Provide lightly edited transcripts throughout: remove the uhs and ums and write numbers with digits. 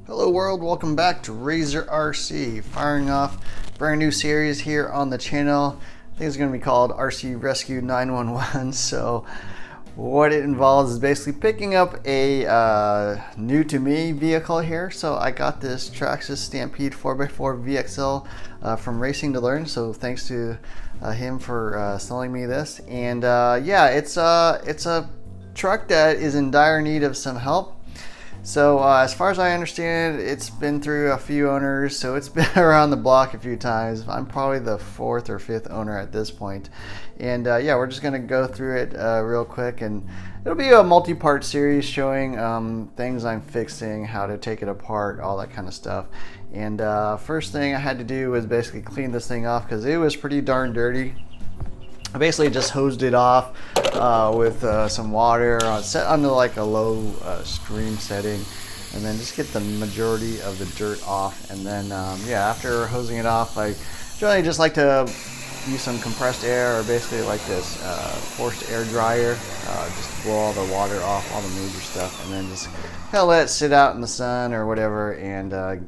Hello world, welcome back to Razor RC, firing off a brand new series here on the channel. I think it's going to be called RC Rescue 911. So what it involves is basically picking up a new to me vehicle here. So I got this Traxxas Stampede 4x4 VXL from Racing to Learn. So thanks to him for selling me this. And yeah, it's a truck that is in dire need of some help. So as far as I understand, it's been through a few owners, so it's been around the block a few times. I'm probably the 4th or 5th owner at this point. And yeah, we're just going to go through it real quick, and it'll be a multi-part series showing things I'm fixing, how to take it apart, all that kind of stuff. And first thing I had to do was basically clean this thing off because it was pretty darn dirty. I basically just hosed it off with some water, set under like a low stream setting, and then just get the majority of the dirt off. And then yeah, after hosing it off, I generally just like to use some compressed air, or basically like this forced air dryer, just blow all the water off, all the major stuff, and then just kind of let it sit out in the sun or whatever, and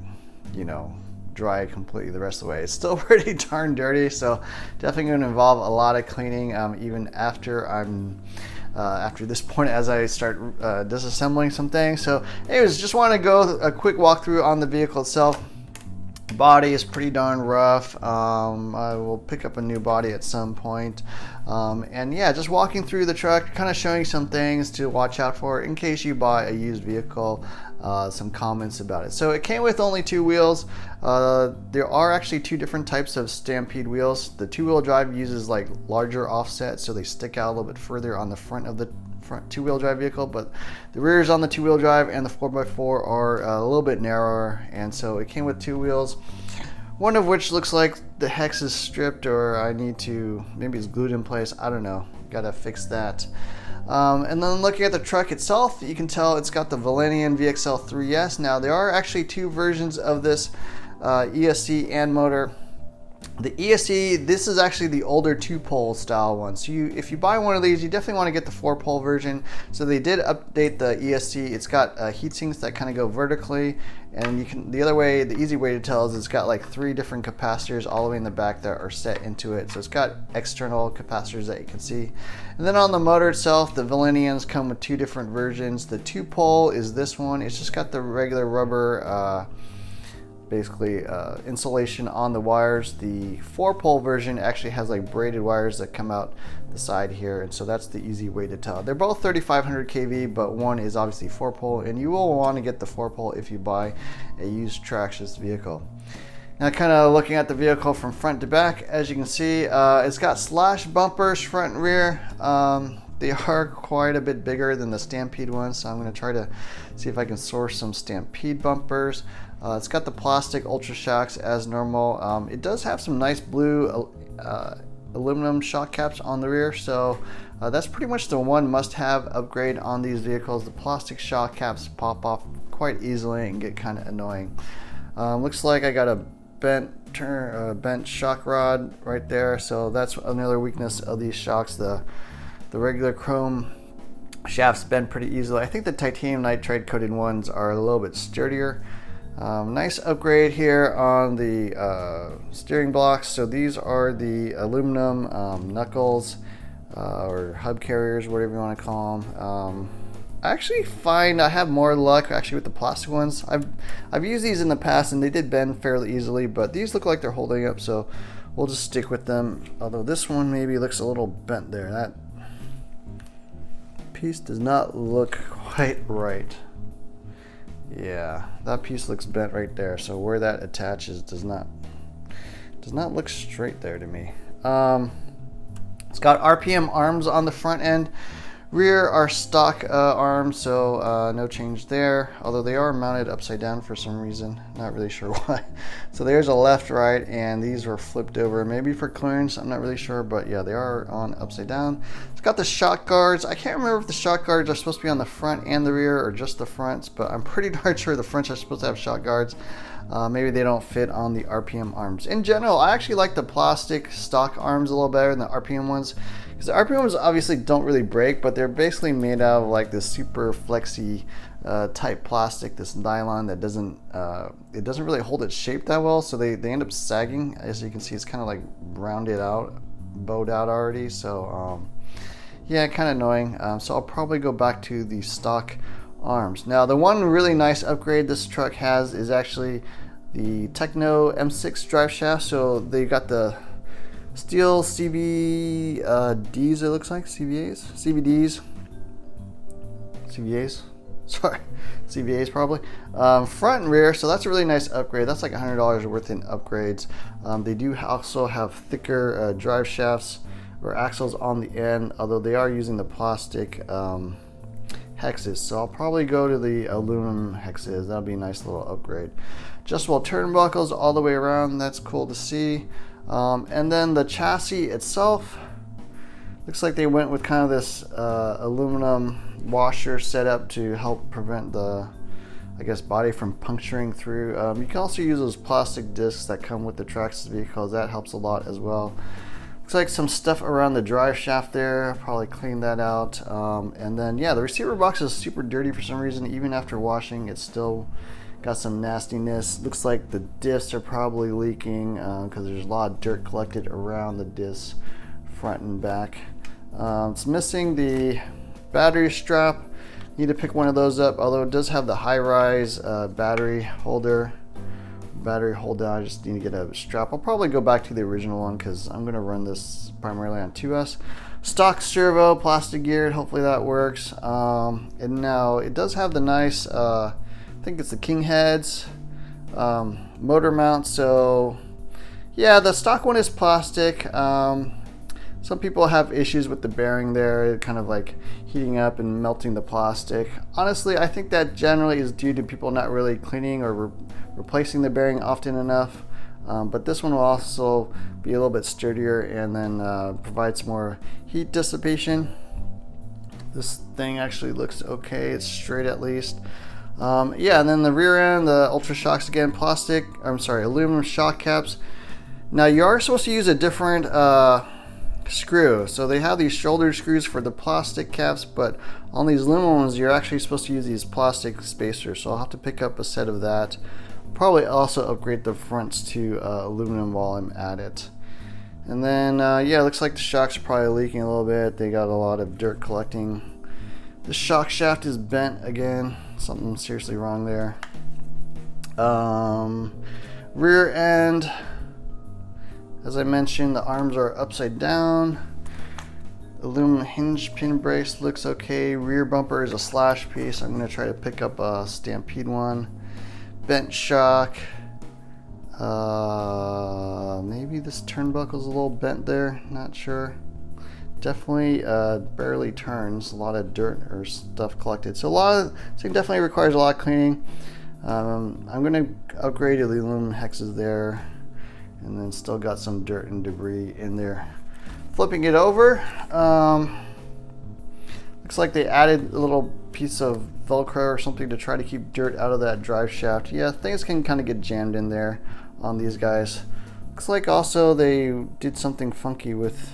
you know, dry completely the rest of the way. It's still pretty darn dirty, so definitely going to involve a lot of cleaning even after after this point, as I start disassembling some things. So anyways, just want to go a quick walkthrough on the vehicle itself. Body is pretty darn rough. I will pick up a new body at some point. And yeah, just walking through the truck, kind of showing some things to watch out for in case you buy a used vehicle. Some comments about it. So it came with only 2 wheels. There are actually 2 different types of Stampede wheels. The 2-wheel drive uses like larger offsets, so they stick out a little bit further on the front of the front 2-wheel drive vehicle, but the rears on the 2-wheel drive and the 4x4 are a little bit narrower. And so it came with 2 wheels, one of which looks like the hex is stripped, or I need to, maybe it's glued in place, I don't know, gotta fix that. And then looking at the truck itself, you can tell it's got the Valenian VXL 3S. Now there are actually 2 versions of this ESC and motor. The ESC, this is actually the older 2-pole style one. So if you buy one of these, you definitely want to get the 4-pole version. So they did update the ESC. It's got heat sinks that kind of go vertically, and you can, the other way, the easy way to tell is it's got like 3 different capacitors all the way in the back that are set into it. So it's got external capacitors that you can see. And then on the motor itself, the Valenians come with 2 different versions. The 2-pole is this one. It's just got the regular rubber basically insulation on the wires. The 4-pole version actually has like braided wires that come out the side here, and so that's the easy way to tell. They're both 3500 kV, but one is obviously 4-pole, and you will want to get the 4-pole if you buy a used Traxxas vehicle. Now kind of looking at the vehicle from front to back, as you can see, it's got slash bumpers front and rear. They are quite a bit bigger than the Stampede ones, so I'm going to try to see if I can source some Stampede bumpers. It's got the plastic Ultra Shocks as normal. It does have some nice blue aluminum shock caps on the rear, so that's pretty much the one must-have upgrade on these vehicles. The plastic shock caps pop off quite easily and get kind of annoying. Looks like I got a bent shock rod right there, so that's another weakness of these shocks. The regular chrome shafts bend pretty easily. I think the titanium nitride coated ones are a little bit sturdier. Nice upgrade here on the steering blocks. So these are the aluminum knuckles or hub carriers, whatever you want to call them. I actually find I have more luck actually with the plastic ones. I've used these in the past and they did bend fairly easily, but these look like they're holding up, so we'll just stick with them. Although this one maybe looks a little bent there. That piece does not look quite right. Yeah, that piece looks bent right there, so where that attaches does not look straight there to me. It's got RPM arms on the front end. Rear are stock arms, so no change there, although they are mounted upside down for some reason, not really sure why. So there's a left, right, and these were flipped over, maybe for clearance, I'm not really sure, but yeah, they are on upside down. It's got the shock guards. I can't remember if the shock guards are supposed to be on the front and the rear or just the fronts, but I'm pretty darn sure the fronts are supposed to have shock guards. Maybe they don't fit on the RPM arms. In general, I actually like the plastic stock arms a little better than the RPM ones, because the RPM ones obviously don't really break, but they're basically made out of like this super flexy type plastic, this nylon that doesn't it doesn't really hold its shape that well, so they end up sagging. As you can see, it's kind of like rounded out, bowed out already, so yeah, kind of annoying. So I'll probably go back to the stock arms. Now the one really nice upgrade this truck has is actually the Techno M6 Driveshaft. So they got the steel CVDs, it looks like, CVAs, sorry, CVAs probably, front and rear. So that's a really nice upgrade. That's like $100 worth in upgrades. They do also have thicker drive shafts or axles on the end, although they are using the plastic hexes. So I'll probably go to the aluminum hexes. That'll be a nice little upgrade. Adjustable turnbuckles all the way around. That's cool to see. And then the chassis itself looks like they went with kind of this aluminum washer setup to help prevent the, I guess, body from puncturing through. You can also use those plastic discs that come with the Traxxas vehicles. That helps a lot as well. Looks like some stuff around the drive shaft there. Probably clean that out. And then yeah, the receiver box is super dirty for some reason. Even after washing, it's still got some nastiness. Looks like the diffs are probably leaking because there's a lot of dirt collected around the discs, front and back. It's missing the battery strap. Need to pick one of those up, although it does have the high-rise battery hold down. I just need to get a strap. I'll probably go back to the original one because I'm going to run this primarily on 2S. Stock servo, plastic geared. Hopefully that works. And now it does have the nice, I think it's the king heads motor mount. So yeah, the stock one is plastic. Some people have issues with the bearing there, kind of like heating up and melting the plastic. Honestly, I think that generally is due to people not really cleaning or replacing the bearing often enough. But this one will also be a little bit sturdier and then provide some more heat dissipation. This thing actually looks okay. It's straight at least. Yeah, and then the rear end, the Ultra Shocks again, aluminum shock caps. Now you are supposed to use a different screw. So they have these shoulder screws for the plastic caps, but on these aluminum ones you're actually supposed to use these plastic spacers. So I'll have to pick up a set of that. Probably also upgrade the fronts to aluminum while I'm at it. And then yeah, it looks like the shocks are probably leaking a little bit. They got a lot of dirt collecting. The shock shaft is bent again. Something seriously wrong there. Rear end, as I mentioned, the arms are upside down. Aluminum hinge pin brace looks okay. Rear bumper is a slash piece. I'm going to try to pick up a Stampede one. Bent shock. Maybe this turnbuckle's a little bent there. Not sure. Definitely barely turns. A lot of dirt or stuff collected. So it definitely requires a lot of cleaning. I'm going to upgrade the aluminum hexes there. And then still got some dirt and debris in there. Flipping it over, looks like they added a little piece of Velcro or something to try to keep dirt out of that drive shaft. Yeah, things can kind of get jammed in there on these guys. Looks like also they did something funky with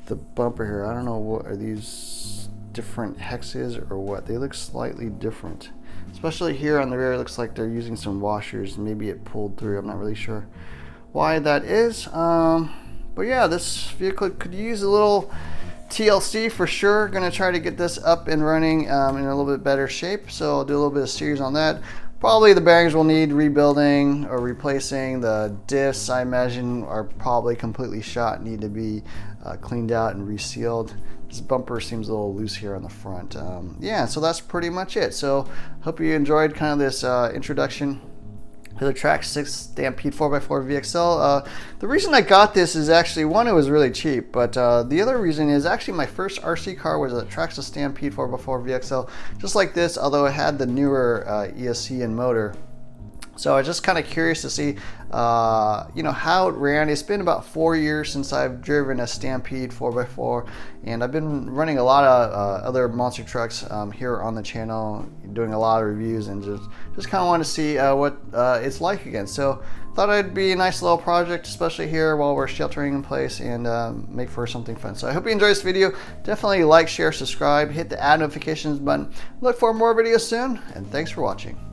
the bumper here. I don't know, what are these different hexes or what? They look slightly different. Especially here on the rear, it looks like they're using some washers. Maybe it pulled through. I'm not really sure why that is. But yeah, this vehicle could use a little TLC for sure. Gonna try to get this up and running in a little bit better shape. So I'll do a little bit of series on that. Probably the bearings will need rebuilding or replacing. The diffs, I imagine, are probably completely shot, need to be cleaned out and resealed. This bumper seems a little loose here on the front. Yeah, so that's pretty much it. So hope you enjoyed kind of this introduction to the Traxxas Stampede 4x4 VXL. The reason I got this is actually, one, it was really cheap, but the other reason is actually my first RC car was a Traxxas Stampede 4x4 VXL, just like this, although it had the newer ESC and motor. So I was just kind of curious to see, you know, how it ran. It's been about 4 years since I've driven a Stampede 4x4, and I've been running a lot of other monster trucks here on the channel, doing a lot of reviews, and just kind of want to see what it's like again. So thought it'd be a nice little project, especially here while we're sheltering in place, and make for something fun. So I hope you enjoyed this video. Definitely like, share, subscribe, hit the add notifications button. Look for more videos soon, and thanks for watching.